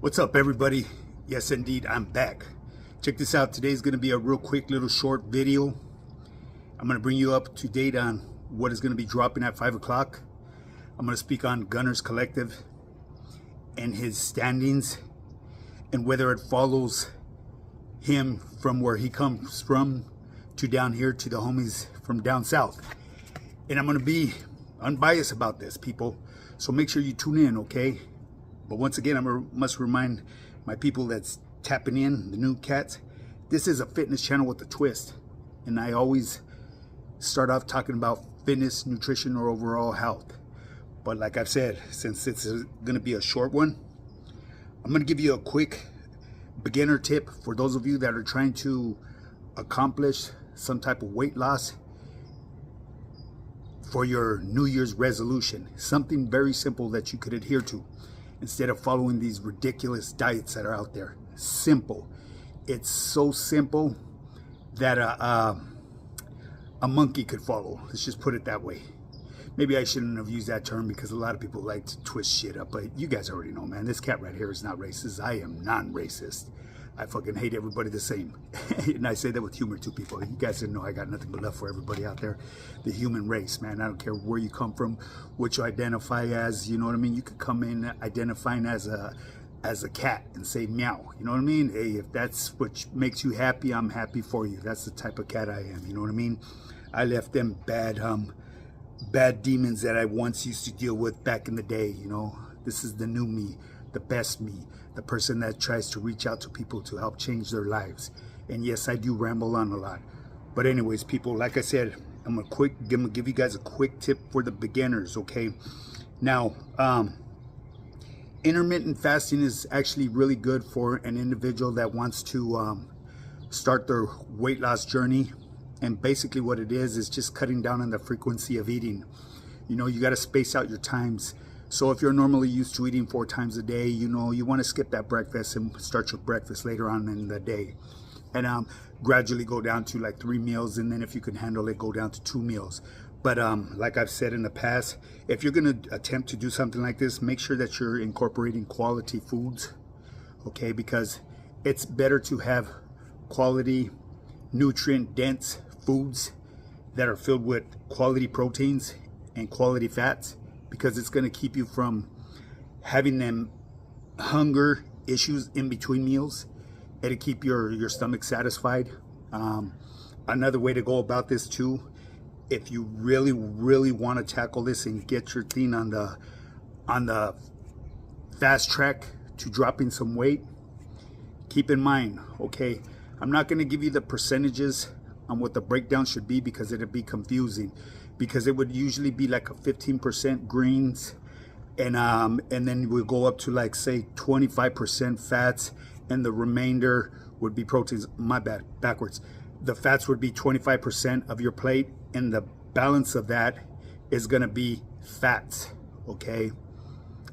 What's up, everybody? Yes, indeed, I'm back. Check this out. Today's going to be a real quick little short video. I'm going to bring you up to date on what is going to be dropping at 5 o'clock. I'm going to speak on Gunners Collective and his standings and whether it follows him from where he comes from to down here to the homies from down south. And I'm going to be unbiased about this, people. So make sure you tune in, okay? But once again, I must remind my people that's tapping in, the new cats, this is a fitness channel with a twist. And I always start off talking about fitness, nutrition, or overall health. But like I've said, since it's going to be a short one, I'm going to give you a quick beginner tip for those of you that are trying to accomplish some type of weight loss for your New Year's resolution. Something very simple that you could adhere to, instead of following these ridiculous diets that are out there. Simple. It's so simple that a monkey could follow. Let's just put it that way. Maybe I shouldn't have used that term because a lot of people like to twist shit up, but you guys already know, man. This cat right here is not racist. I am non-racist. I fucking hate everybody the same. And I say that with humor too, people. You guys didn't know I got nothing but love for everybody out there. The human race, man. I don't care where you come from, what you identify as, you know what I mean? You could come in identifying as a cat and say meow, you know what I mean? Hey, if that's what makes you happy, I'm happy for you. That's the type of cat I am, you know what I mean? I left them bad demons that I once used to deal with back in the day, you know? This is the new me, the best me, the person that tries to reach out to people to help change their lives. And yes, I do ramble on a lot. But anyways, people, like I said, I'm gonna give you guys a quick tip for the beginners, okay? Now, intermittent fasting is actually really good for an individual that wants to start their weight loss journey. And basically what it is just cutting down on the frequency of eating. You know, you got to space out your times. So if you're normally used to eating 4 times a day, you know, you want to skip that breakfast and start your breakfast later on in the day. And gradually go down to like 3 meals. And then if you can handle it, go down to 2 meals. But like I've said in the past, if you're going to attempt to do something like this, make sure that you're incorporating quality foods. Okay, because it's better to have quality, nutrient-dense foods that are filled with quality proteins and quality fats, because it's going to keep you from having them hunger issues in between meals. It'll keep your stomach satisfied. Another way to go about this too, if you really want to tackle this and get your thing on the fast track to dropping some weight, keep in mind, okay, I'm not going to give you the percentages on what the breakdown should be because it'd be confusing, because it would usually be like a 15% greens and then we'll go up to like say 25% fats, and the remainder would be proteins. My bad, backwards. The fats would be 25% of your plate, and the balance of that is going to be fats, okay?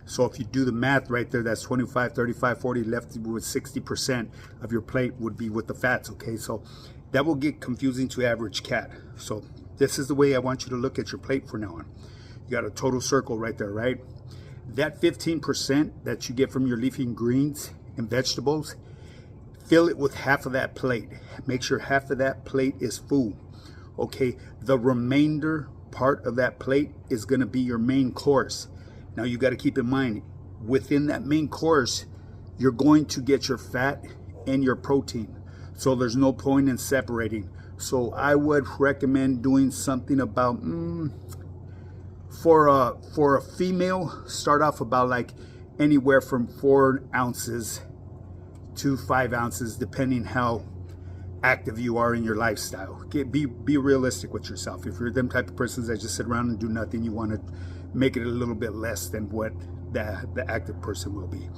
So if you do the math right there, that's 25, 35, 40, left with 60% of your plate would be with the fats, okay? So that will get confusing to average cat. So this is the way I want you to look at your plate from now on. You got a total circle right there, right? That 15% that you get from your leafy greens and vegetables, fill it with half of that plate. Make sure half of that plate is full, okay? The remainder part of that plate is gonna be your main course. Now you gotta keep in mind, within that main course, you're going to get your fat and your protein. So there's no point in separating. So I would recommend doing something about, for a female, start off about like anywhere from 4 ounces to 5 ounces, depending how active you are in your lifestyle. Be realistic with yourself. If you're them type of persons that just sit around and do nothing, you want to make it a little bit less than what the active person will be.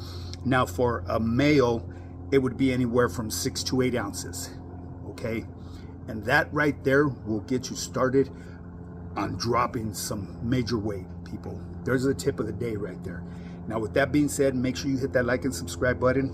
Now for a male, it would be anywhere from 6 to 8 ounces, okay? And that right there will get you started on dropping some major weight, people. There's the tip of the day right there. Now with that being said, make sure you hit that like and subscribe button.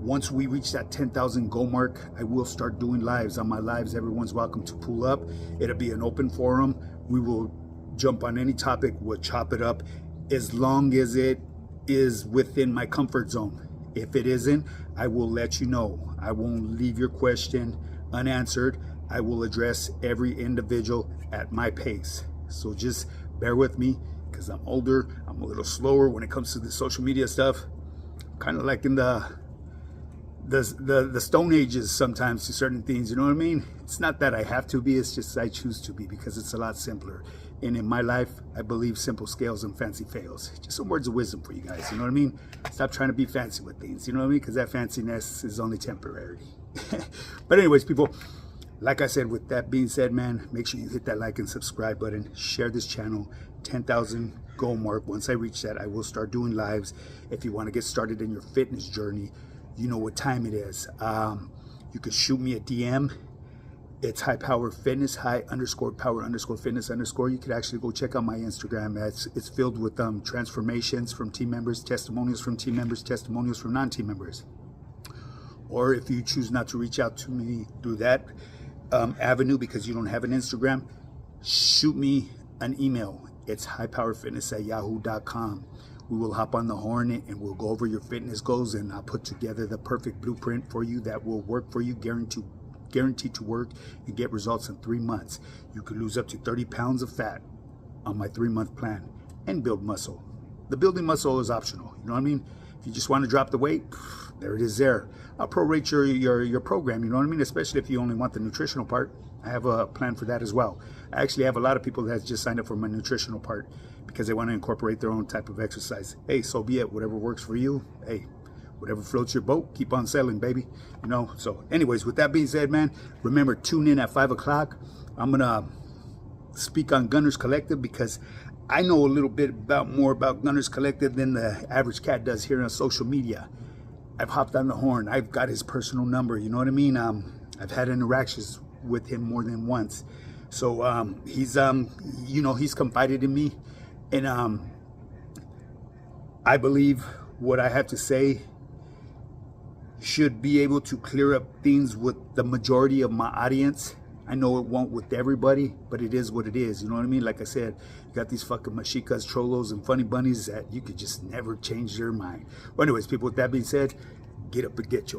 Once we reach that 10,000 goal mark, I will start doing lives. On my lives, everyone's welcome to pull up. It'll be an open forum. We will jump on any topic, we'll chop it up as long as it is within my comfort zone. If it isn't, I will let you know. I won't leave your question unanswered. I will address every individual at my pace. So just bear with me, because I'm older. I'm a little slower when it comes to the social media stuff. Kind of like in the Stone Ages sometimes to certain things, you know what I mean? It's not that I have to be, it's just I choose to be, because it's a lot simpler. And in my life, I believe simple scales and fancy fails. Just some words of wisdom for you guys, you know what I mean? Stop trying to be fancy with things, you know what I mean? Because that fanciness is only temporary. But anyways, people, like I said, with that being said, man, make sure you hit that like and subscribe button. Share this channel. 10,000 goal mark. Once I reach that, I will start doing lives. If you want to get started in your fitness journey, you know what time it is. You can shoot me a DM. It's High Power Fitness, high_power_fitness_. You could actually go check out my Instagram. It's filled with transformations from team members, testimonials from team members, testimonials from non-team members. Or if you choose not to reach out to me through that avenue because you don't have an Instagram, shoot me an email. It's highpowerfitness@yahoo.com. We will hop on the horn and we'll go over your fitness goals, and I'll put together the perfect blueprint for you that will work for you, guaranteed to work and get results in 3 months. You could lose up to 30 pounds of fat on my 3-month plan and build muscle. The building muscle is optional, you know what I mean? If you just want to drop the weight, there it is there. I'll prorate your program, you know what I mean? Especially if you only want the nutritional part. I have a plan for that as well. I actually have a lot of people that just signed up for my nutritional part because they want to incorporate their own type of exercise. Hey, so be it. Whatever works for you. Hey, whatever floats your boat, keep on sailing, baby. You know, so anyways, with that being said, man, remember, tune in at 5 o'clock. I'm going to speak on Gunners Collective because I know a little bit more about Gunners Collective than the average cat does here on social media. I've hopped on the horn. I've got his personal number. You know what I mean? I've had interactions with him more than once. So he's you know, he's confided in me, and I believe what I have to say should be able to clear up things with the majority of my audience. I know it won't with everybody, but it is what it is. You know what I mean? Like I said, you got these fucking machicas, cholos, and funny bunnies that you could just never change their mind. Well, anyways, people, with that being said, get up and get you.